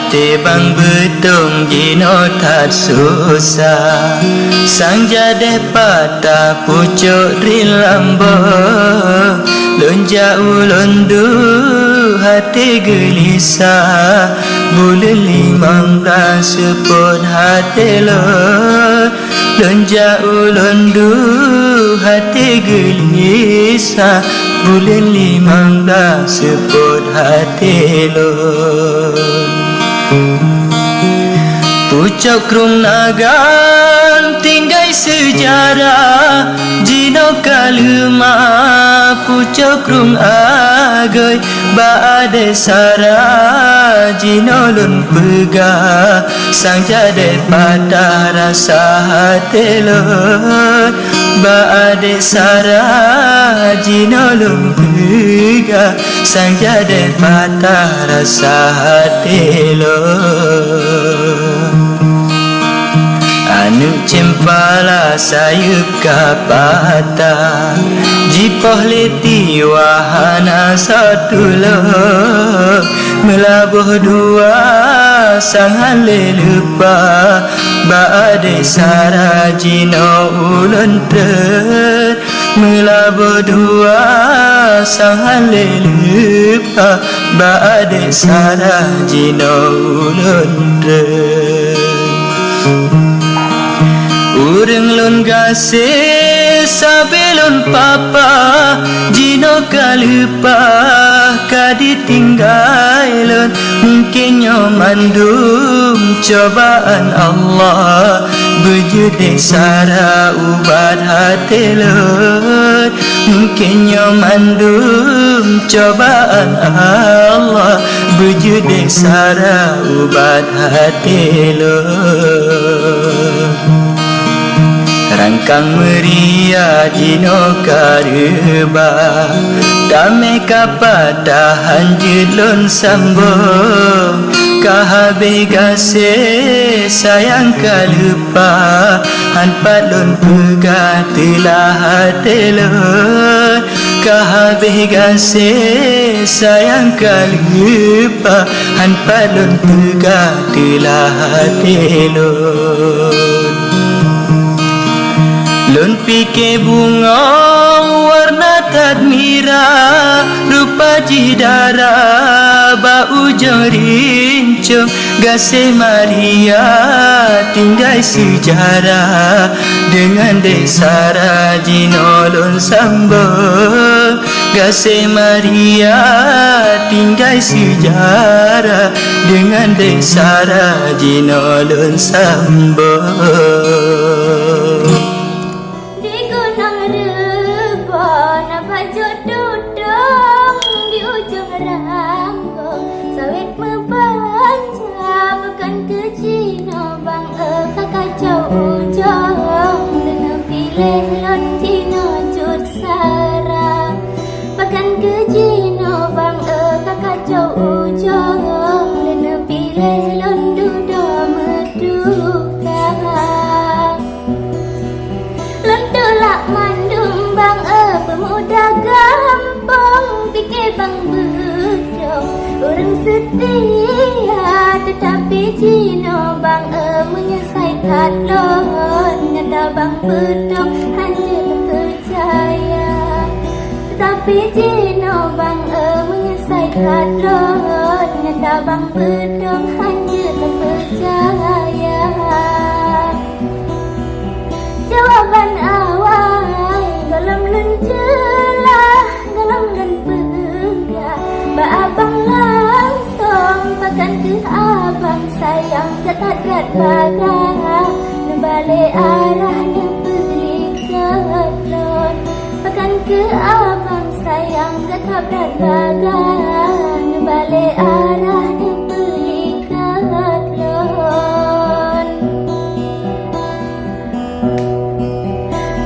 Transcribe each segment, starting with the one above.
hati bang betung gino tak susah sang jadeh patah pucuk rilambo lonja ulundu hati gelisah bulan 15 seput hati lo lonja ulundu hati gelisah bulan 15 seput hati lo pucuk krung nagan tinggai sejarah jino kaluma pucuk krung agai baade sara jino lun pega sang jade patah rasa hati lun baade sara jino lun pega sang jade patah rasa hati lun anu cempala sayup kapata jipoh leti wahana satu lo melabuh dua sangan lelupa baade sara jino ulun ter melabuh dua sangan lelupa baade sara jino ulun ter urang lun gasih sabelun papa jino kalupa kaditinggai lun mungkin mandum cobaan Allah berjude sara ubat hati lun mungkin mandum cobaan Allah berjude sara ubat hati lun rangkang meria jino kareba damai kapatahan jilun sambung kahabe gase sayang kalupa hanpat lun pegah telah hati lun kahabe gase sayang kalupa hanpat lun pegah telah hati lun lun pike bunga warna tadmira rupa jidara bau jerincung gase Maria tinggai sejarah dengan desara jino lun sambung gase Maria tinggai sejarah dengan desara jino lun sambung orang setia tetapi jino bang menyesai kadlon nyata bang bedong hanya percaya tetapi jino bang menyesai kadlon nyata bang bedong hanya percaya jawaban awal dalam lenjelah dalam len abang langsung pakan ke abang sayang ketat-kat bagang nebalik arah nebeli ketlon pakan ke abang sayang ketat-kat bagang nebalik arah nebeli ketlon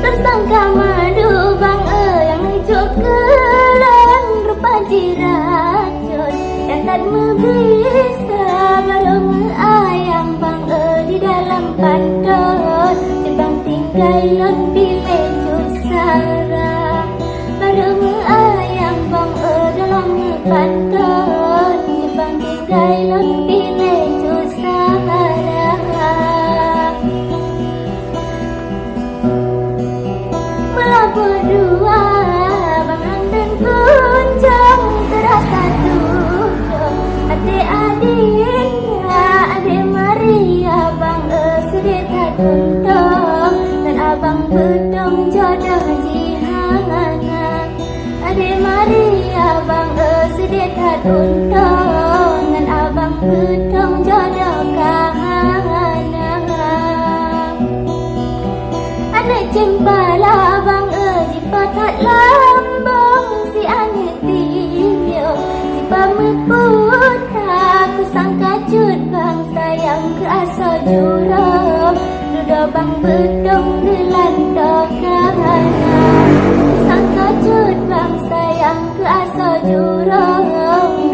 tersangka madu bang yang hijau kelang rupa jiracun yang tak bisa bareng ayam bang di dalam pandon jebang tinggal lon pilih jusara bareng ayam bang dalam pandon jebang tinggal lon pilih lihat untungan abang betong jodoh kahana. Anak cempala abang jipa tak lambung si anak dia jipa meputar ku sangka cut bang sayang ke asal jurang duduk bang betong gelandok kahana. Sangka cut bang sayang ke asal jurang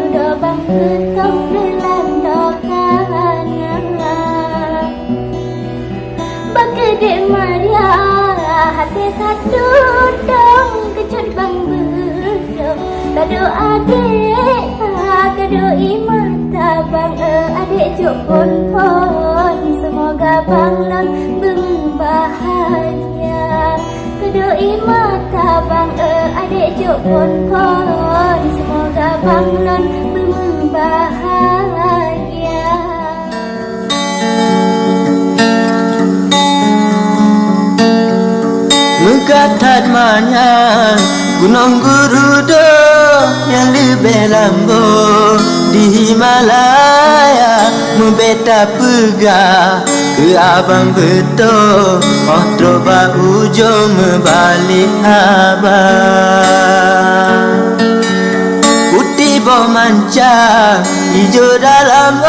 duduk bang betong gelandok kahana. Bagedek Maria hati tak dudung kecut bang bedong kado adik kado imata bang adik cuk pon semoga bang non berbahagia kado imata bang adik cuk pon semoga bang non berbahagia. Mengkatat mana gunung Gurudo yang lebih lambu di Himalaya membeta pegah ke abang betul oh troba ujung membalik abang putih boh mancang hijau dalam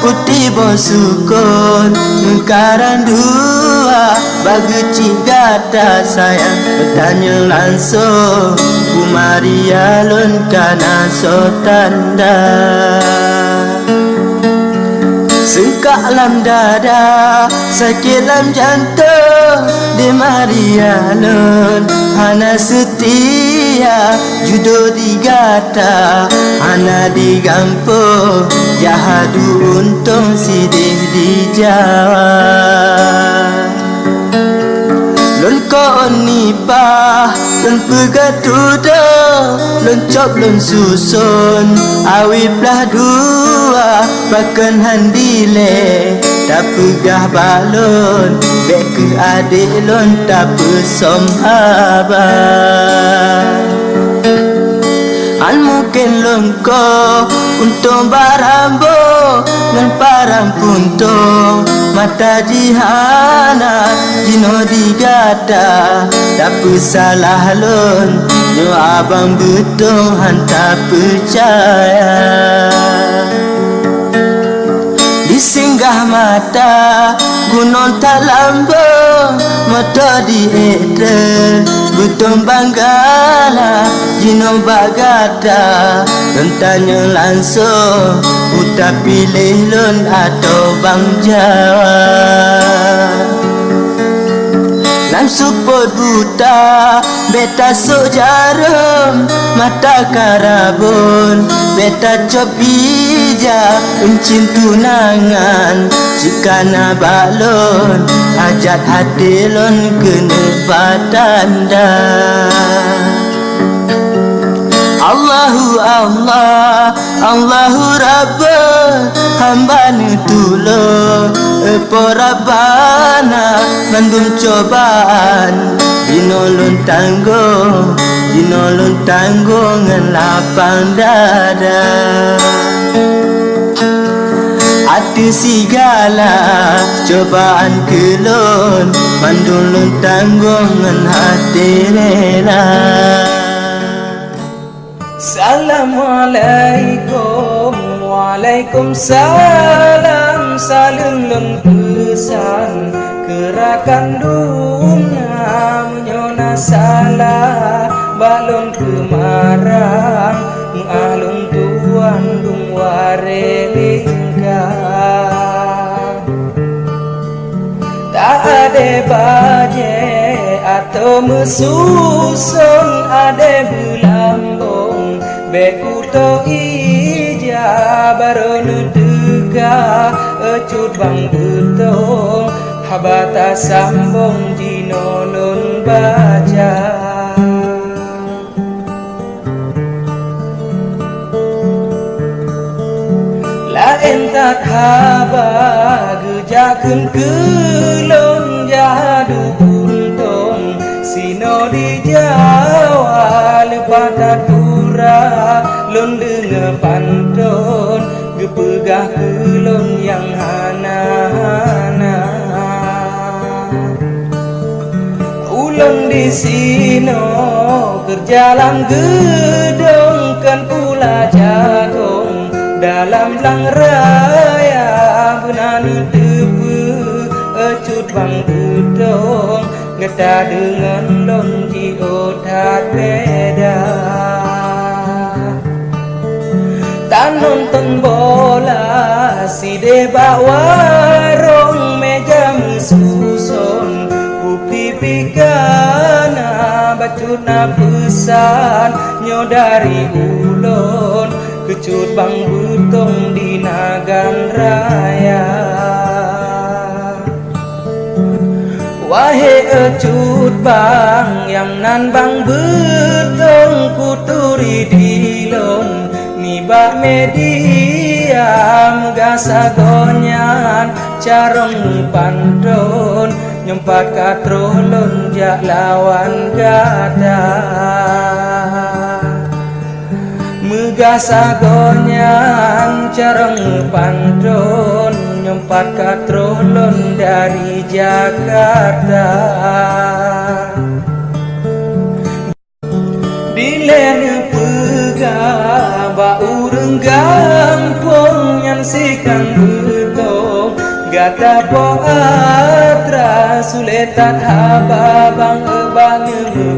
putih boh sukun mengkaran dua bagi cigata sayang bertanya langsung ku Maria lun kana so tanda sengkak lam dada sakit lam jantung di Maria lun hana setia judo digata hana digampung jahadu untung sidih di Jawa lun ko nipah lun pegatudo lun cop lun susun awi belah dua bahkan handile tak pegah balon bek ke adik lun tak pesom abang an mungkin lengko untung barambo dan parang puntung mata jihana jino digata tak salah lon nyo abang betul hantar percaya di singgah mata gunung tak lambung mata di eter betul banggala jino bagata tanya langsung udah pilih lon atau bang Jawa langsung pot buta beta sok jarum mata karabun beta cop bija encin tunangan jika na balon hajat hati lon kena batanda Allahu Allah Allahu Rabba hamba nutulung Epo Rabbana bandung cobaan Jinolon tanggung ngan lapang dada Hati segala cobaan kelon bandung tanggung ngan hati rela. Assalamualaikum Waalaikumsalam saling lun pesan gerakan dunia menyona salah balon kemarang mengalung tuan dung warelingkang tak ada baje atau mesusun ada belambung bekuto ija baru tega ecut bang betong habata sambung jinolon baca lain tak haba gejakeun kelong jadu sino di Jawa lepas tatura lon dengar pantun gepegah kelon yang hana-hana ulun di sino kerjalan gedong kan pula jagong dalam lang raya benanu tepu ecut bang gedong ngeta dengan lon ji otat beda tan nonton bola si deba warung meja mususon pipi kana bacuna pesan nyodari ulun kecut bang butong di nagan raya wahai ecut bang yang nan bang butong kuturi dilon nibak media megasa gonyan carong pantun nyempat katrolon jak lawan gada megasa gonyan carong pantun nyempat katrolon dari Jakarta dilen pegah bau renggam yang sikang betong gata poatra suletat haba bang ebang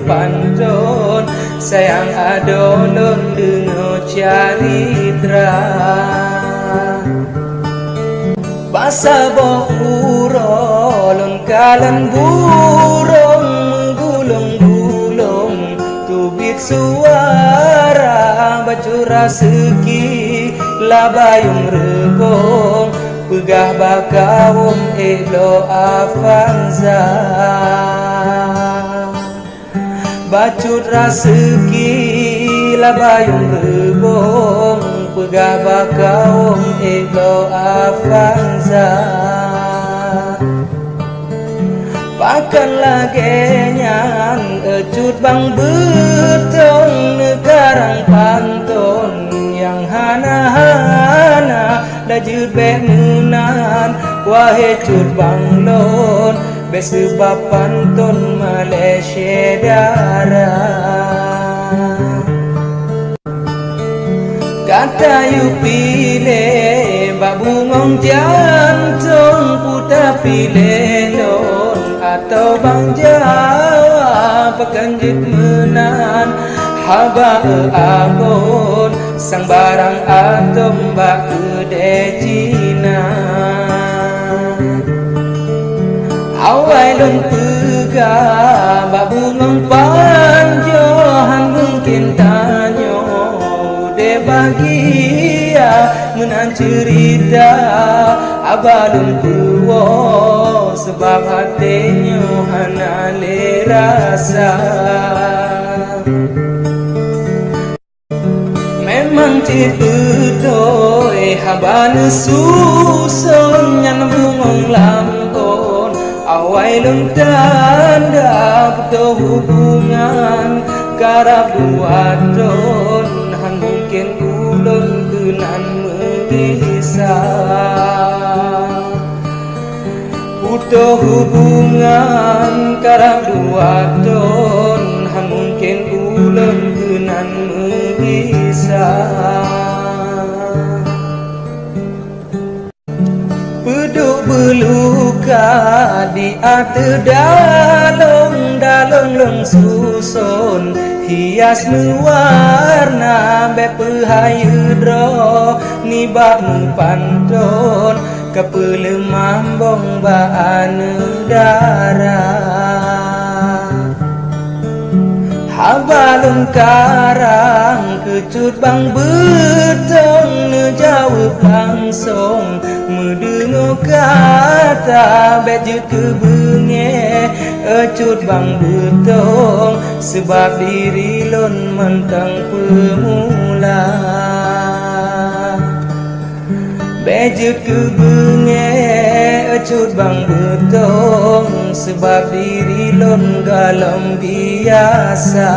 pantun sayang adolon dengo caritra basa bohuro lon kalan burung menggulung-gulung tubik suara bacura seki labayung rebong pegah bakawum elo afanza bacut raseki labayung rebong pegah bakawum elo afanza pakan lagenyan ecut bang betong negarang pantun yang hana-hana dajut bemunan wahai cut bang lon besebab pantun Malaysia darah kata yu pilih babungong jantung puta pilih lon atau bang Jawa pekanjit menan haba abon sang barang atom bak kede Cina awai lon pegah babungong panjohan mungkin tanyo de bahagia menan cerita abalun tuwo sebab hatinya hana le rasa memang ciputoi haban susun yang bungong lampon awai lun tanda puto hubungan karab duadon han mungkin ulun genan memisah puto hubungan karab duadon han mungkin ulun genan memisah peduk beluka di ate dalong long susun hias mewarna bepehayu dro nibak pantun kepele mambong baan darah habalun karang kecut bang betong nejawab langsung mendengar kata bejut kebenge ecut bang betong sebab diri lon mentang pemula bejut kebenge ecut bang betong sebab diri lon galam biasa